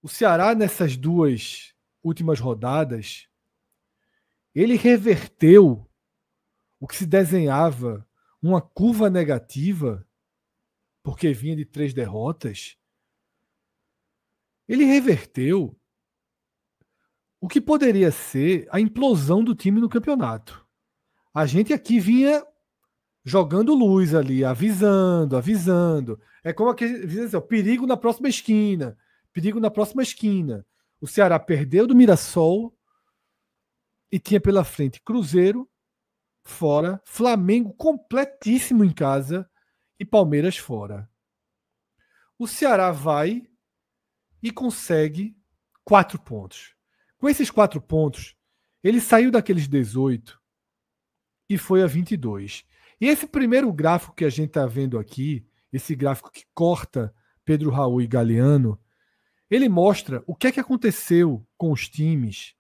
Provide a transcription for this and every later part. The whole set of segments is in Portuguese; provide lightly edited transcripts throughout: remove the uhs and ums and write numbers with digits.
O Ceará, nessas 2 últimas rodadas, ele reverteu o que se desenhava uma curva negativa, porque vinha de 3 derrotas. Ele reverteu o que poderia ser a implosão do time no campeonato. A gente aqui vinha jogando luz ali, avisando. É como aquele assim, perigo na próxima esquina. Perigo na próxima esquina. O Ceará perdeu do Mirassol e tinha pela frente Cruzeiro fora, Flamengo completíssimo em casa e Palmeiras fora. O Ceará vai e consegue 4 pontos. Com esses 4 pontos, ele saiu daqueles 18 e foi a 22. E esse primeiro gráfico que a gente está vendo aqui, esse gráfico que corta Pedro Raul e Galeano, ele mostra o que é que aconteceu com os times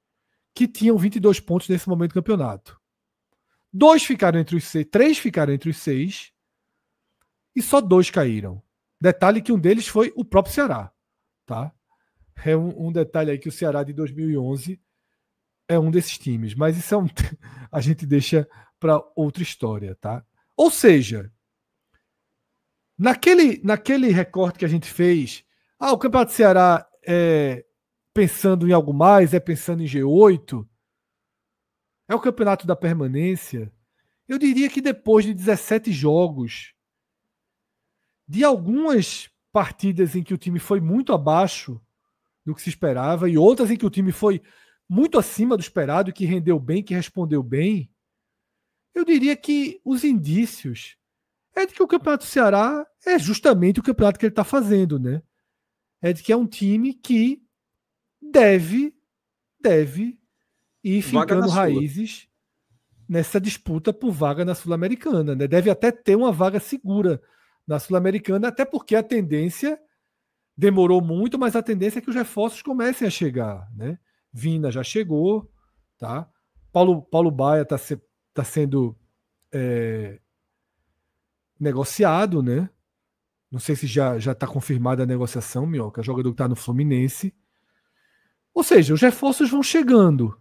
que tinham 22 pontos nesse momento do campeonato. 2 ficaram entre os 6, 3 ficaram entre os 6 e só 2 caíram. Detalhe que um deles foi o próprio Ceará. Tá? É um detalhe aí que o Ceará de 2011 é um desses times, mas isso a gente deixa para outra história, tá? Ou seja, naquele recorte que a gente fez, o Campeonato do Ceará é pensando em algo mais, é pensando em G8, é o campeonato da permanência. Eu diria que depois de 17 jogos, de algumas partidas em que o time foi muito abaixo do que se esperava e outras em que o time foi muito acima do esperado, que rendeu bem, que respondeu bem, eu diria que os indícios é de que o Campeonato do Ceará é justamente o campeonato que ele está fazendo, né? É de que é um time que deve ir fincando raízes nessa disputa por vaga na Sul-Americana, né? Deve até ter uma vaga segura na Sul-Americana, até porque a tendência demorou muito, mas a tendência é que os reforços comecem a chegar, né? Vina já chegou, tá? Paulo Baia está sendo negociado, né? Não sei se já está confirmada a negociação, Minhoca, jogador que está no Fluminense. Ou seja, os reforços vão chegando.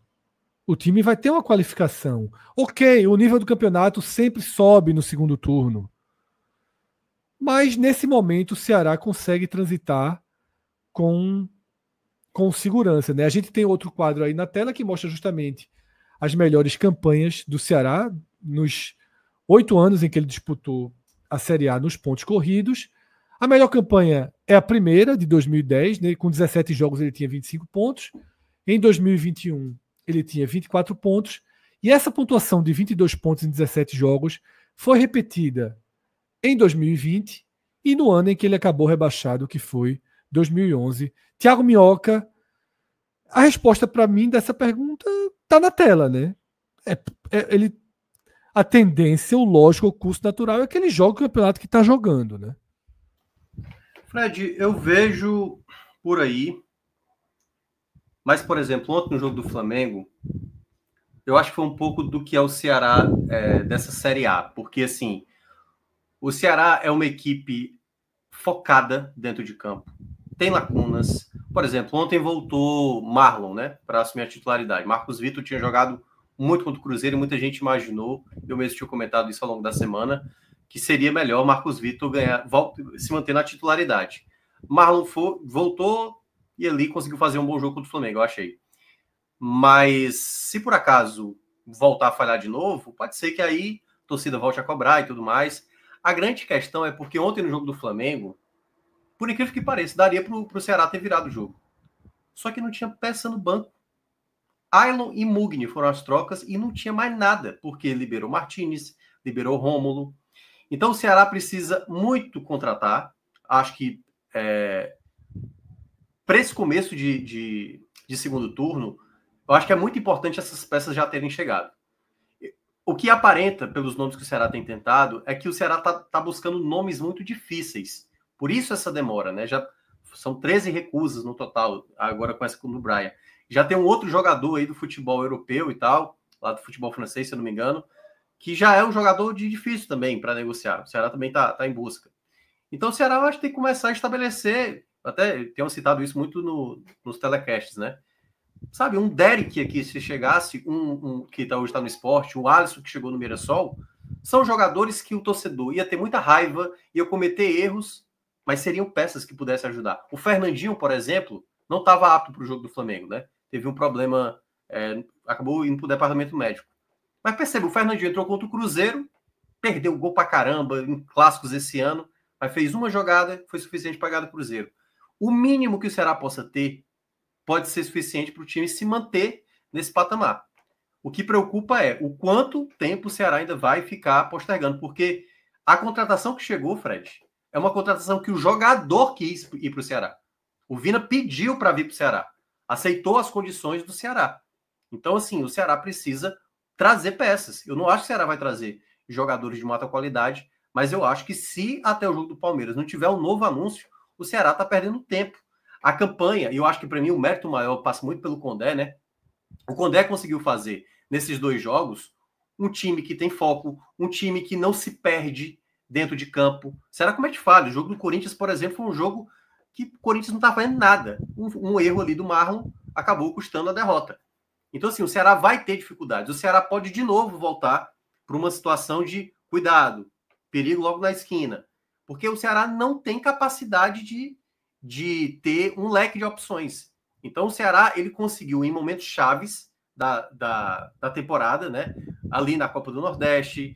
O time vai ter uma qualificação. Ok, o nível do campeonato sempre sobe no segundo turno. Mas nesse momento o Ceará consegue transitar com segurança, né? A gente tem outro quadro aí na tela que mostra justamente as melhores campanhas do Ceará nos 8 anos em que ele disputou a Série A nos pontos corridos. A melhor campanha é a primeira, de 2010, né? Com 17 jogos ele tinha 25 pontos. Em 2021 ele tinha 24 pontos. E essa pontuação de 22 pontos em 17 jogos foi repetida em 2020 e no ano em que ele acabou rebaixado, que foi 2011. Thiago Minhoca, a resposta para mim dessa pergunta está na tela, né? A tendência, o lógico, o curso natural é que ele joga o campeonato que está jogando, né? Fred, eu vejo por aí, mas, por exemplo, ontem no jogo do Flamengo, eu acho que foi um pouco do que é o Ceará dessa Série A, porque, assim, o Ceará é uma equipe focada dentro de campo, tem lacunas. Por exemplo, ontem voltou Marlon, né, para assumir a titularidade. Marcos Vitor tinha jogado muito contra o Cruzeiro e muita gente imaginou, eu mesmo tinha comentado isso ao longo da semana, que seria melhor Marcos Vitor se manter na titularidade. Marlon voltou e ali conseguiu fazer um bom jogo contra o Flamengo, eu achei. Mas se por acaso voltar a falhar de novo, pode ser que aí a torcida volte a cobrar e tudo mais. A grande questão é porque ontem no jogo do Flamengo, por incrível que pareça, daria para o Ceará ter virado o jogo. Só que não tinha peça no banco. Ailon e Mugni foram as trocas e não tinha mais nada, porque liberou Martinez, liberou Rômulo. Então o Ceará precisa muito contratar. Acho que para esse começo de segundo turno, eu acho que é muito importante essas peças já terem chegado. O que aparenta, pelos nomes que o Ceará tem tentado, é que o Ceará está buscando nomes muito difíceis. Por isso essa demora, né? Já são 13 recusas no total, agora com essa do Brian. Já tem um outro jogador aí do futebol europeu e tal, lá do futebol francês, se eu não me engano, que já é um jogador difícil também para negociar. O Ceará também está em busca. Então o Ceará, eu acho que tem que começar a estabelecer até tenho citado isso muito nos telecasts, né? Sabe, um Derek aqui, se chegasse, que hoje está no esporte, o Alisson que chegou no Mirassol, são jogadores que o torcedor ia ter muita raiva, ia cometer erros, mas seriam peças que pudessem ajudar. O Fernandinho, por exemplo, não estava apto para o jogo do Flamengo, né? Teve um problema, acabou indo para o departamento médico. Mas perceba, o Fernandinho entrou contra o Cruzeiro, perdeu o gol para caramba em clássicos esse ano, mas fez uma jogada, foi suficiente para ganhar do Cruzeiro. O mínimo que o Ceará possa ter pode ser suficiente para o time se manter nesse patamar. O que preocupa é o quanto tempo o Ceará ainda vai ficar postergando, porque a contratação que chegou, Fred, é uma contratação que o jogador quis ir para o Ceará. O Vina pediu para vir para o Ceará, aceitou as condições do Ceará. Então, assim, o Ceará precisa trazer peças. Eu não acho que o Ceará vai trazer jogadores de muita qualidade, mas eu acho que se até o jogo do Palmeiras não tiver um novo anúncio, o Ceará está perdendo tempo. A campanha, e eu acho que para mim o mérito maior passa muito pelo Condé, né? O Condé conseguiu fazer nesses 2 jogos um time que tem foco, um time que não se perde dentro de campo. Será como é que fala? O jogo do Corinthians, por exemplo, foi um jogo que o Corinthians não estava fazendo nada. Um erro ali do Marlon acabou custando a derrota. Então, assim, o Ceará vai ter dificuldades. O Ceará pode de novo voltar para uma situação de cuidado, perigo logo na esquina. Porque o Ceará não tem capacidade de ter um leque de opções. Então o Ceará ele conseguiu em momentos chaves da temporada, né? Ali na Copa do Nordeste,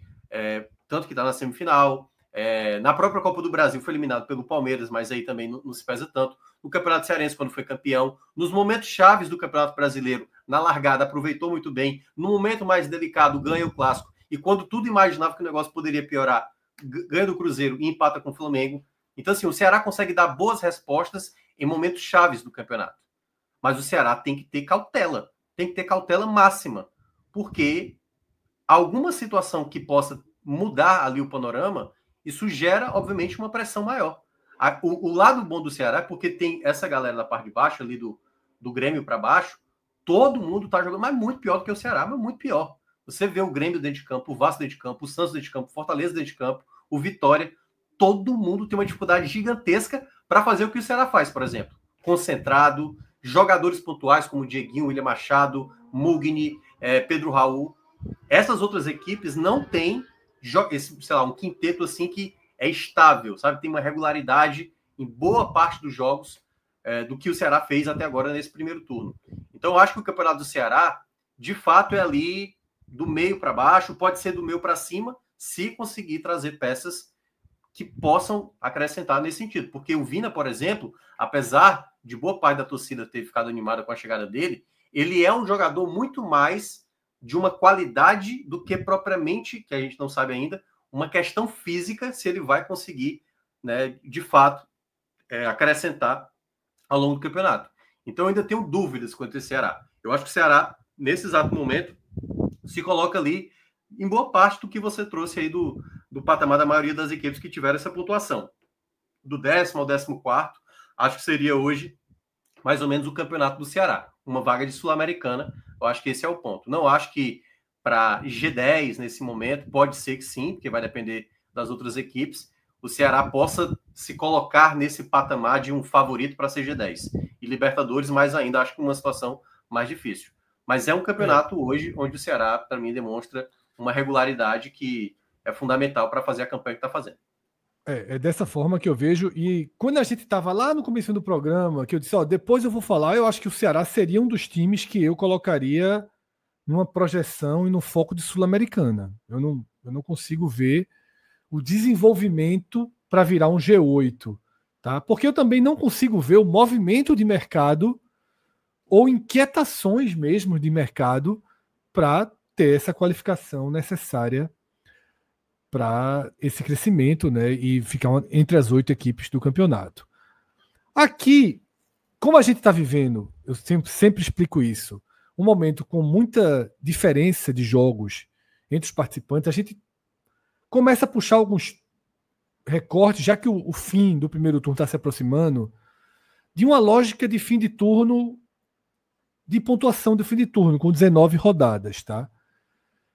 tanto que está na semifinal, na própria Copa do Brasil foi eliminado pelo Palmeiras, mas aí também não se pesa tanto. No Campeonato Cearense, quando foi campeão, nos momentos chaves do Campeonato Brasileiro, na largada, aproveitou muito bem. No momento mais delicado, ganha o Clássico. E quando tudo imaginava que o negócio poderia piorar, ganha do Cruzeiro e empata com o Flamengo. Então, assim, o Ceará consegue dar boas respostas em momentos chaves do campeonato. Mas o Ceará tem que ter cautela máxima, porque alguma situação que possa mudar ali o panorama, isso gera, obviamente, uma pressão maior. O lado bom do Ceará é porque tem essa galera da parte de baixo, ali do Grêmio para baixo, todo mundo está jogando, mas muito pior do que o Ceará, mas muito pior. Você vê o Grêmio dentro de campo, o Vasco dentro de campo, o Santos dentro de campo, o Fortaleza dentro de campo, o Vitória, todo mundo tem uma dificuldade gigantesca para fazer o que o Ceará faz, por exemplo. Concentrado, jogadores pontuais como Dieguinho, William Machado, Mugni, Pedro Raul. Essas outras equipes não têm, sei lá, um quinteto assim que é estável, sabe? Tem uma regularidade em boa parte dos jogos do que o Ceará fez até agora nesse primeiro turno. Então, eu acho que o campeonato do Ceará, de fato, é ali do meio para baixo, pode ser do meio para cima, se conseguir trazer peças que possam acrescentar nesse sentido. Porque o Vina, por exemplo, apesar de boa parte da torcida ter ficado animada com a chegada dele, ele é um jogador muito mais de uma qualidade do que propriamente, que a gente não sabe ainda, uma questão física, se ele vai conseguir, né, de fato, acrescentar ao longo do campeonato. Então, eu ainda tenho dúvidas quanto ao Ceará. Eu acho que o Ceará, nesse exato momento, se coloca ali em boa parte do que você trouxe aí do patamar da maioria das equipes que tiveram essa pontuação. Do 10º ao 14º, acho que seria hoje mais ou menos o campeonato do Ceará. Uma vaga de Sul-Americana, eu acho que esse é o ponto. Não acho que para G10 nesse momento, pode ser que sim, porque vai depender das outras equipes, o Ceará possa se colocar nesse patamar de um favorito para ser G10. E Libertadores, mais ainda, acho que uma situação mais difícil. Mas é um campeonato hoje onde o Ceará, para mim, demonstra uma regularidade que é fundamental para fazer a campanha que está fazendo. É dessa forma que eu vejo. E quando a gente estava lá no começo do programa, que eu disse, depois eu vou falar, eu acho que o Ceará seria um dos times que eu colocaria numa projeção e no foco de Sul-Americana. Eu não consigo ver o desenvolvimento para virar um G8. Tá? Porque eu também não consigo ver o movimento de mercado ou inquietações mesmo de mercado para ter essa qualificação necessária para esse crescimento, né, e ficar entre as 8 equipes do campeonato. Aqui, como a gente está vivendo, eu sempre explico isso, um momento com muita diferença de jogos entre os participantes, a gente começa a puxar alguns recortes, já que o fim do primeiro turno está se aproximando, de uma lógica de fim de turno, de pontuação do fim de turno, com 19 rodadas. Tá?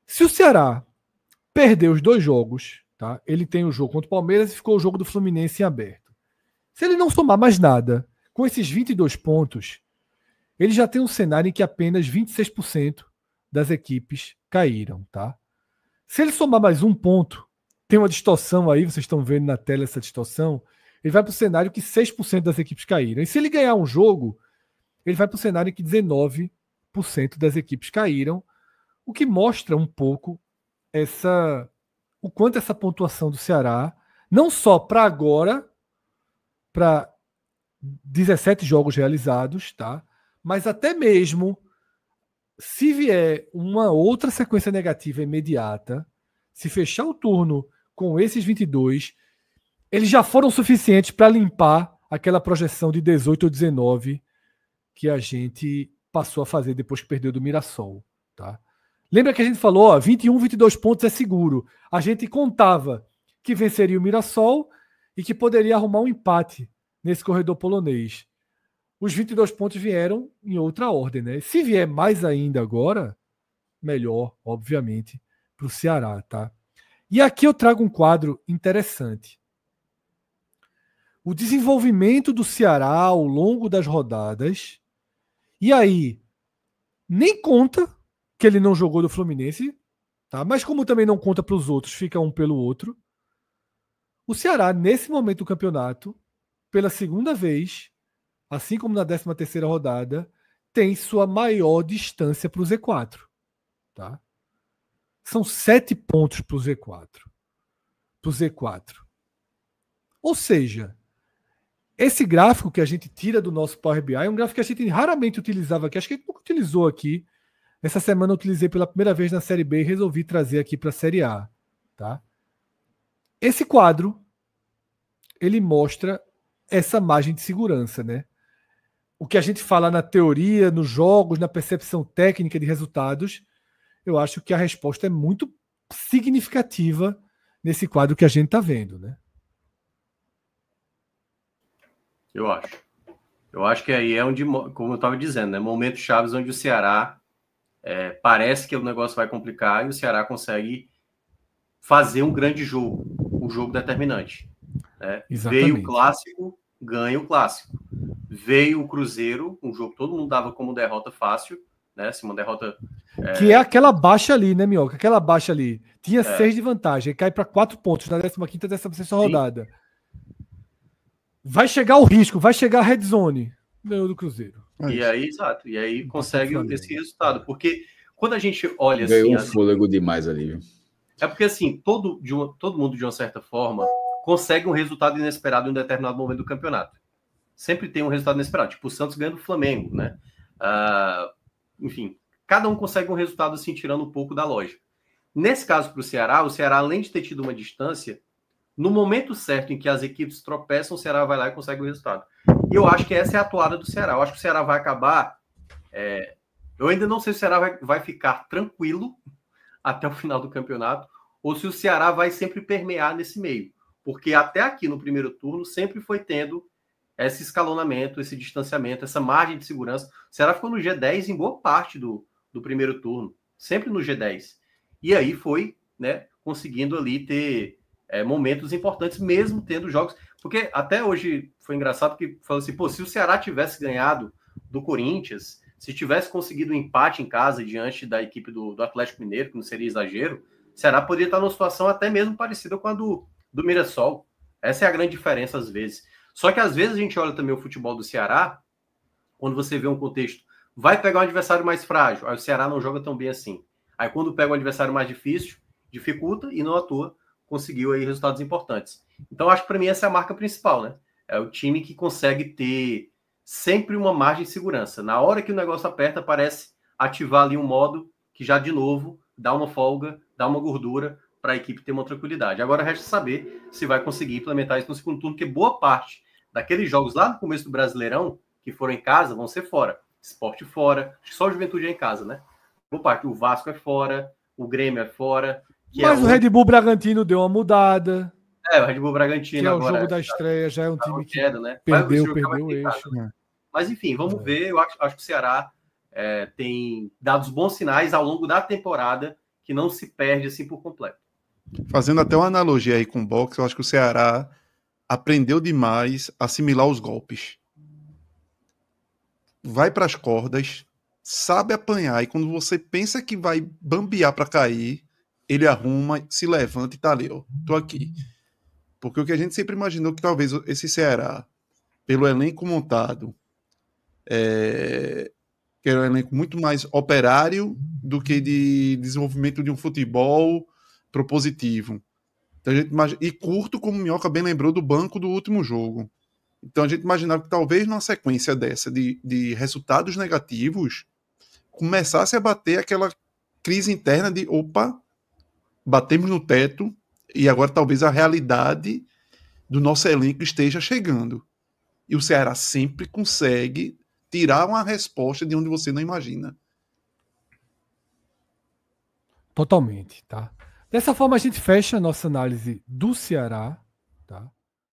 Se o Ceará perdeu os 2 jogos, tá? Ele tem o jogo contra o Palmeiras e ficou o jogo do Fluminense em aberto. Se ele não somar mais nada com esses 22 pontos, ele já tem um cenário em que apenas 26% das equipes caíram, tá? Se ele somar mais um ponto, tem uma distorção aí, vocês estão vendo na tela essa distorção, ele vai para o cenário que 6% das equipes caíram. E se ele ganhar um jogo, ele vai para o cenário em que 19% das equipes caíram, o que mostra um pouco o quanto essa pontuação do Ceará, não só para agora, para 17 jogos realizados, tá? Mas até mesmo se vier uma outra sequência negativa imediata, se fechar o turno com esses 22, eles já foram suficientes para limpar aquela projeção de 18 ou 19 que a gente passou a fazer depois que perdeu do Mirassol, tá? Lembra que a gente falou, ó, 21, 22 pontos é seguro. A gente contava que venceria o Mirassol e que poderia arrumar um empate nesse corredor polonês. Os 22 pontos vieram em outra ordem, né? Se vier mais ainda agora, melhor, obviamente, para o Ceará, tá? E aqui eu trago um quadro interessante. O desenvolvimento do Ceará ao longo das rodadas. E aí, nem conta que ele não jogou do Fluminense, tá? Mas como também não conta para os outros, fica um pelo outro. O Ceará, nesse momento do campeonato, pela segunda vez, assim como na 13ª rodada, tem sua maior distância para o Z4. Tá? São 7 pontos para o Z4. Ou seja, esse gráfico que a gente tira do nosso Power BI é um gráfico que a gente raramente utilizava aqui. Acho que a gente nunca utilizou aqui. Essa semana eu utilizei pela primeira vez na Série B e resolvi trazer aqui para a Série A. Tá? Esse quadro, ele mostra essa margem de segurança, né? O que a gente fala na teoria, nos jogos, na percepção técnica de resultados, eu acho que a resposta é muito significativa nesse quadro que a gente está vendo, né? Eu acho. Eu acho que aí é onde, como eu estava dizendo, né? Momentos chaves onde o Ceará parece que o negócio vai complicar e o Ceará consegue fazer um grande jogo, um jogo determinante. Né? Veio o clássico, ganha o clássico. Veio o Cruzeiro, um jogo que todo mundo dava como derrota fácil, né? Se uma derrota. Que é aquela baixa ali, né, Minhoca? Aquela baixa ali. Tinha 6 de vantagem, cai para 4 pontos na 15ª e 16ª rodada. Vai chegar o risco, vai chegar a red zone. Ganhou do Cruzeiro. E aí, exato. E aí consegue esse resultado. Porque quando a gente olha ganhou assim. Ganhou um fôlego demais ali, viu? É porque, assim, todo mundo, de uma certa forma, consegue um resultado inesperado em um determinado momento do campeonato. Sempre tem um resultado inesperado. Tipo, o Santos ganhando o Flamengo, né? Enfim, cada um consegue um resultado, assim, tirando um pouco da lógica. Nesse caso, para o Ceará, além de ter tido uma distância, no momento certo em que as equipes tropeçam, o Ceará vai lá e consegue o resultado. E eu acho que essa é a atuada do Ceará. Eu acho que o Ceará vai acabar... Eu ainda não sei se o Ceará vai ficar tranquilo até o final do campeonato, ou se o Ceará vai sempre permear nesse meio. Porque até aqui no primeiro turno sempre foi tendo esse escalonamento, esse distanciamento, essa margem de segurança. O Ceará ficou no G10 em boa parte do primeiro turno, sempre no G10. E aí foi, né, conseguindo ali ter momentos importantes, mesmo tendo jogos. Porque até hoje foi engraçado que falou assim, pô, se o Ceará tivesse ganhado do Corinthians, se tivesse conseguido um empate em casa diante da equipe do Atlético Mineiro, que não seria exagero, o Ceará poderia estar numa situação até mesmo parecida com a do Mirassol. Essa é a grande diferença às vezes. Só que às vezes a gente olha também o futebol do Ceará, quando você vê um contexto, vai pegar um adversário mais frágil, aí o Ceará não joga tão bem assim. Aí quando pega um adversário mais difícil, dificulta e não à toa conseguiu aí resultados importantes. Então acho que para mim essa é a marca principal, né? É o time que consegue ter sempre uma margem de segurança. Na hora que o negócio aperta, parece ativar ali um modo que já de novo dá uma folga, dá uma gordura para a equipe ter uma tranquilidade. Agora resta saber se vai conseguir implementar isso no segundo turno, porque boa parte daqueles jogos lá no começo do Brasileirão, que foram em casa, vão ser fora. Sport fora, acho que só o Juventude é em casa, né? Boa parte, o Vasco é fora, o Grêmio é fora. Mas o Red Bull Bragantino deu uma mudada. O Red Bull Bragantino que é agora, o jogo da estreia, já é um time que né? perdeu o eixo. Né? Mas enfim, vamos ver. Eu acho que o Ceará tem dado bons sinais ao longo da temporada, que não se perde assim por completo. Fazendo até uma analogia aí com o boxe, eu acho que o Ceará aprendeu demais a assimilar os golpes. vai para as cordas, sabe apanhar, e quando você pensa que vai bambear para cair, ele arruma, se levanta e tá ali, ó, tô aqui. Porque o que a gente sempre imaginou que talvez esse Ceará, pelo elenco montado, que era um elenco muito mais operário do que de desenvolvimento de um futebol propositivo. Então, a gente e curto, como o Minhoca bem lembrou, do banco do último jogo. Então a gente imaginava que talvez numa sequência dessa de resultados negativos começasse a bater aquela crise interna de opa, batemos no teto e agora talvez a realidade do nosso elenco esteja chegando. E o Ceará sempre consegue tirar uma resposta de onde você não imagina. Totalmente, tá? Dessa forma a gente fecha a nossa análise do Ceará, tá?